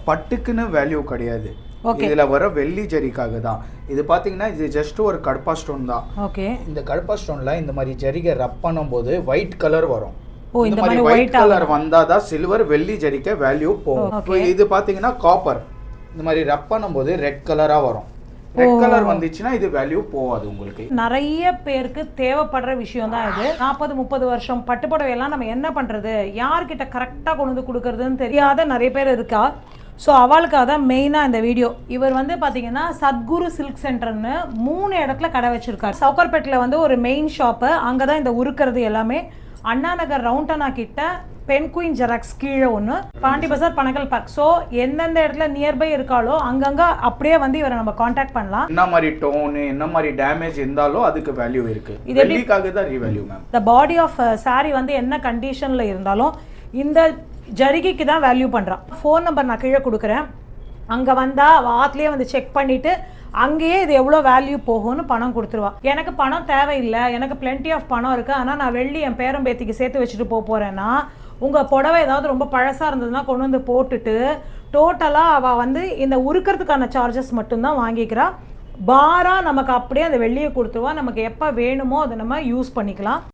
பட்டுக்குன்னு value கிடையாது. இதுல வர வெள்ளி ஜரிக்காக தான். இது பாத்தீங்கன்னா இது ஜஸ்ட் ஒரு கடப்பா ஸ்டோன் தான். ஓகே. இந்த கடப்பா ஸ்டோன்ல இந்த மாதிரி ஜரிகை ரப் பண்ணும்போது ஒயிட் கலர் வரும். இந்த மாதிரி ஒயிட் கலர் வந்தாதான் சில்வர் வெள்ளி ஜரிக்கை வேல்யூ போகும். இது பாத்தீங்கன்னா காப்பர். இந்த மாதிரி ரப் பண்ணும்போது ரெட் கலரா வரும். ரெட் கலர் வந்துச்சுன்னா இது வேல்யூ போகாது உங்களுக்கு. நிறைய பேருக்கு தேவைப்படுற விஷயம் தான் இது. 40-30 வருஷம் பட்டுப்புடவை எல்லாம் நம்ம என்ன பண்றது, யார்கிட்ட கரெக்டா கொண்டு வந்து கொடுக்கறதுன்னு தெரியாத நிறைய பேர் இருக்கா. ஸோ அவளுக்காக தான் மெயினாக இந்த வீடியோ. இவர் வந்து பார்த்தீங்கன்னா சத்குரு சில்க் சென்டர்னு 3 இடத்துல கடை வச்சிருக்காரு. சவுக்கர்பேட்டில் வந்து ஒரு மெயின் ஷாப்பு, அங்கே தான் இந்த உருக்கிறது எல்லாமே. அண்ணா நகர் ரவுண்டனா கிட்ட பென் குயின் ஜெராக்ஸ் கீழே ஒன்று, பாண்டி பசார் பனகல் பார்க். ஸோ எந்தெந்த இடத்துல நியர்பை இருக்காலோ அங்கங்கே அப்படியே வந்து இவரை நம்ம காண்டாக்ட் பண்ணலாம். என்ன மாதிரி டோனு என்ன மாதிரி டேமேஜ் இருந்தாலும் அதுக்கு வேல்யூ இருக்கு. வெள்ளிக்காக தான் revalue ma'am. The body of sorry வந்து என்ன கண்டிஷனில் இருந்தாலும் இந்த ஜரிகைக்கு தான் வேல்யூ பண்ணுறான். ஃபோன் நம்பர் நான் கீழே கொடுக்குறேன். அங்கே வந்தால் ஆத்துலேயே வந்து செக் பண்ணிவிட்டு அங்கேயே இது எவ்வளோ வேல்யூ போகும்னு பணம் கொடுத்துருவா. எனக்கு பணம் தேவையில்லை, எனக்கு பிளென்டி ஆஃப் பணம் இருக்குது, ஆனால் நான் வெள்ளி என் பேரம் பேத்திக்கு சேர்த்து வச்சுட்டு போகிறேன்னா உங்கள் புடவை ஏதாவது ரொம்ப பழசாக இருந்ததுன்னா கொண்டு வந்து போட்டுட்டு டோட்டலாக அவள் வந்து இந்த உருக்கிறதுக்கான சார்ஜஸ் மட்டும்தான் வாங்கிக்கிறா. பாராக நமக்கு அப்படியே அந்த வெள்ளியை கொடுத்துருவா. நமக்கு எப்போ வேணுமோ அதை நம்ம யூஸ் பண்ணிக்கலாம்.